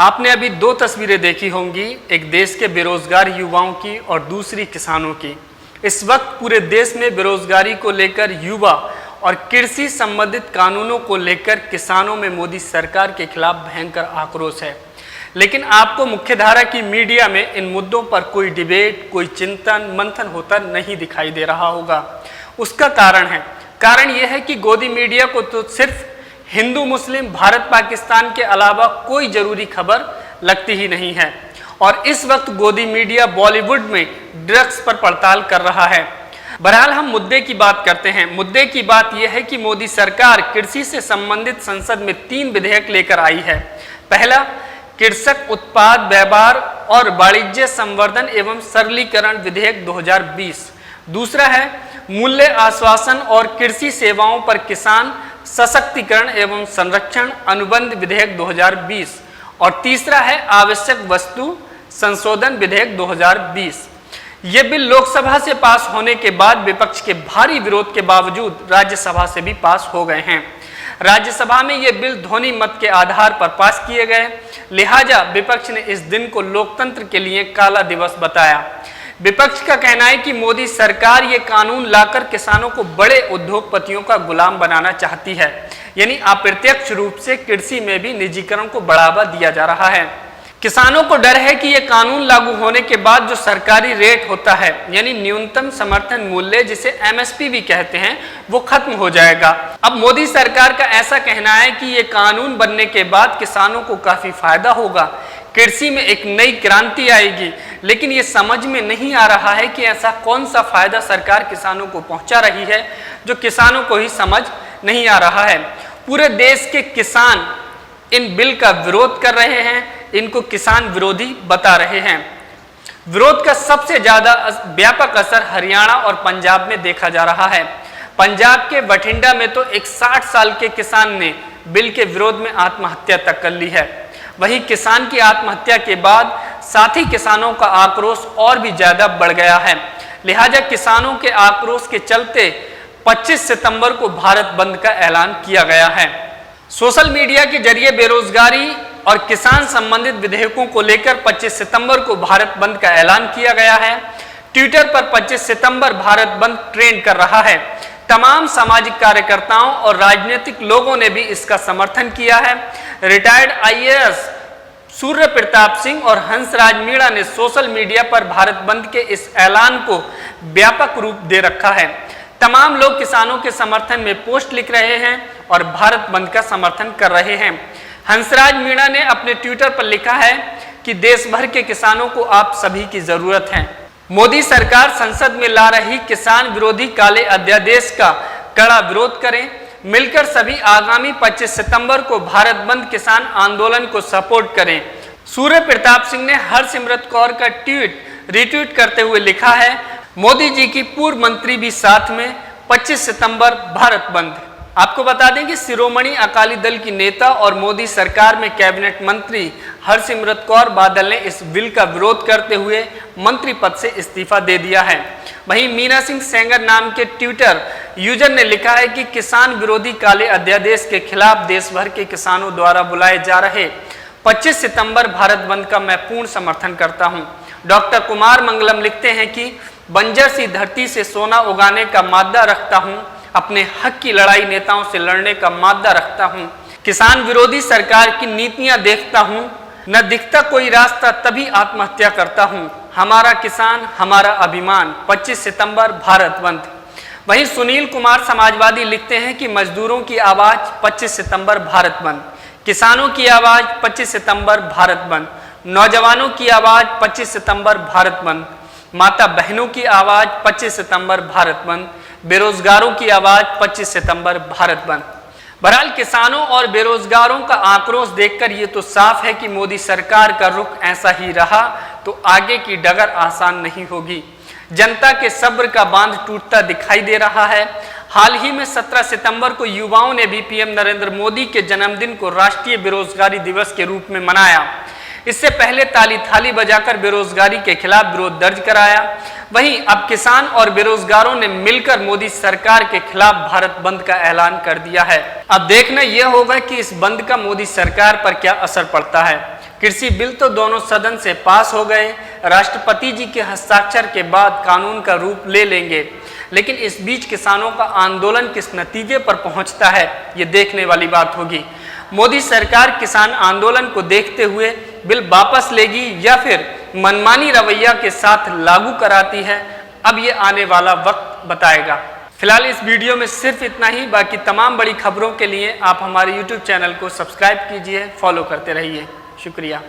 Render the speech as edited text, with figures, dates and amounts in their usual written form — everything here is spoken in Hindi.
आपने अभी दो तस्वीरें देखी होंगी, एक देश के बेरोजगार युवाओं की और दूसरी किसानों की। इस वक्त पूरे देश में बेरोजगारी को लेकर युवा और कृषि संबंधित कानूनों को लेकर किसानों में मोदी सरकार के खिलाफ भयंकर आक्रोश है। लेकिन आपको मुख्यधारा की मीडिया में इन मुद्दों पर कोई डिबेट, कोई चिंतन मंथन होता नहीं दिखाई दे रहा होगा। उसका कारण यह है कि गोदी मीडिया को तो सिर्फ हिंदू मुस्लिम, भारत पाकिस्तान के अलावा कोई जरूरी खबर लगती ही नहीं है। और इस वक्त गोदी मीडिया बॉलीवुड में ड्रग्स पर पड़ताल कर रहा है। बहरहाल हम मुद्दे की बात करते हैं। मुद्दे की बात यह है कि मोदी सरकार कृषि से संबंधित संसद में 3 विधेयक लेकर आई है। पहला, कृषक उत्पाद व्यापार और वाणिज्य संवर्धन एवं सरलीकरण विधेयक 2020। दूसरा है मूल्य आश्वासन और कृषि सेवाओं पर किसान सशक्तिकरण एवं संरक्षण अनुबंध विधेयक 2020। और तीसरा है आवश्यक वस्तु संशोधन विधेयक 2020। ये बिल लोकसभा से पास होने के बाद विपक्ष के भारी विरोध के बावजूद राज्यसभा से भी पास हो गए हैं। राज्यसभा में ये बिल ध्वनि मत के आधार पर पास किए गए, लिहाजा विपक्ष ने इस दिन को लोकतंत्र के लिए काला दिवस बताया। विपक्ष का कहना है कि मोदी सरकार ये कानून लाकर किसानों को बड़े उद्योगपतियों का गुलाम बनाना चाहती है, यानी अप्रत्यक्ष रूप से कृषि में भी निजीकरण को बढ़ावा दिया जा रहा है। किसानों को डर है कि ये कानून लागू होने के बाद जो सरकारी रेट होता है, यानी न्यूनतम समर्थन मूल्य जिसे एमएसपी भी कहते हैं, वो खत्म हो जाएगा। अब मोदी सरकार का ऐसा कहना है कि ये कानून बनने के बाद किसानों को काफी फायदा होगा, कृषि में एक नई क्रांति आएगी। लेकिन ये समझ में नहीं आ रहा है कि ऐसा कौन सा फायदा सरकार किसानों को पहुंचा रही है जो किसानों को ही समझ नहीं आ रहा है। पूरे देश के किसान इन बिल का विरोध कर रहे हैं, इनको किसान विरोधी बता रहे हैं। विरोध का सबसे ज्यादा व्यापक असर हरियाणा और पंजाब में देखा जा रहा है। पंजाब के बठिंडा में तो एक 60 साल के किसान ने बिल के विरोध में आत्महत्या तक कर ली है। वहीं किसान की आत्महत्या के बाद साथी किसानों का आक्रोश और भी ज्यादा बढ़ गया है। लिहाजा किसानों के आक्रोश के चलते 25 सितंबर को भारत बंद का ऐलान किया गया है। सोशल मीडिया के जरिए बेरोजगारी और किसान संबंधित विधेयकों को लेकर 25 सितंबर को भारत बंद का ऐलान किया गया है। ट्विटर पर 25 सितंबर भारत बंद ट्रेंड कर रहा है। तमाम सामाजिक कार्यकर्ताओं और राजनीतिक लोगों ने भी इसका समर्थन किया है। रिटायर्ड आईएएस सूर्य प्रताप सिंह और हंसराज मीणा ने सोशल मीडिया पर भारत बंद के इस ऐलान को व्यापक रूप दे रखा है। तमाम लोग किसानों के समर्थन में पोस्ट लिख रहे हैं और भारत बंद का समर्थन कर रहे हैं। हंसराज मीणा ने अपने ट्विटर पर लिखा है कि देश भर के किसानों को आप सभी की जरूरत है। मोदी सरकार संसद में ला रही किसान विरोधी काले अध्यादेश का कड़ा विरोध करें। मिलकर सभी आगामी 25 सितंबर को भारत बंद किसान आंदोलन को सपोर्ट करें। सूर्य प्रताप सिंह ने हरसिमरत कौर का ट्वीट रिट्वीट करते हुए लिखा है, मोदी जी की पूर्व मंत्री भी साथ में, 25 सितंबर भारत बंद। आपको बता दें कि शिरोमणि अकाली दल की नेता और मोदी सरकार में कैबिनेट मंत्री हरसिमरत कौर बादल ने इस बिल का विरोध करते हुए मंत्री पद से इस्तीफा दे दिया है। वहीं मीना सिंह सेंगर नाम के ट्विटर यूजर ने लिखा है कि किसान विरोधी काले अध्यादेश के खिलाफ देश भर के किसानों द्वारा बुलाए जा रहे 25 सितंबर भारत बंद का मैं पूर्ण समर्थन करता हूं। डॉक्टर कुमार मंगलम लिखते हैं कि बंजर सी धरती से सोना उगाने का मादा रखता हूं, अपने हक की लड़ाई नेताओं से लड़ने का मादा रखता हूं। किसान विरोधी सरकार की नीतियां देखता हूं, न दिखता कोई रास्ता तभी आत्महत्या करता हूं। हमारा किसान हमारा अभिमान, 25 सितंबर भारत बंद। वहीं सुनील कुमार समाजवादी लिखते हैं कि मजदूरों की आवाज 25 सितंबर भारत बंद, किसानों की आवाज 25 सितंबर भारत बंद, नौजवानों की आवाज 25 सितंबर भारत बंद, माता बहनों की आवाज 25 सितंबर भारत बंद, बेरोजगारों की आवाज 25 सितंबर भारत बंद। बहरहाल किसानों और बेरोजगारों का आक्रोश देखकर ये तो साफ है कि मोदी सरकार का रुख ऐसा ही रहा तो आगे की डगर आसान नहीं होगी। जनता के सब्र का बांध टूटता दिखाई दे रहा है। हाल ही में 17 सितंबर को युवाओं ने भी पीएम नरेंद्र मोदी के जन्मदिन को राष्ट्रीय बेरोजगारी दिवस के रूप में मनाया। इससे पहले ताली थाली बजाकर बेरोजगारी के खिलाफ विरोध दर्ज कराया। वहीं अब किसान और बेरोजगारों ने मिलकर मोदी सरकार के खिलाफ भारत बंद का ऐलान कर दिया है। अब देखना यह होगा कि इस बंद का मोदी सरकार पर क्या असर पड़ता है। कृषि बिल तो दोनों सदन से पास हो गए, राष्ट्रपति जी के हस्ताक्षर के बाद कानून का रूप ले लेंगे, लेकिन इस बीच किसानों का आंदोलन किस नतीजे पर पहुंचता है, ये देखने वाली बात होगी। मोदी सरकार किसान आंदोलन को देखते हुए बिल वापस लेगी या फिर मनमानी रवैया के साथ लागू कराती है, अब ये आने वाला वक्त बताएगा। फिलहाल इस वीडियो में सिर्फ इतना ही। बाकी तमाम बड़ी खबरों के लिए आप हमारे YouTube चैनल को सब्सक्राइब कीजिए, फॉलो करते रहिए। शुक्रिया।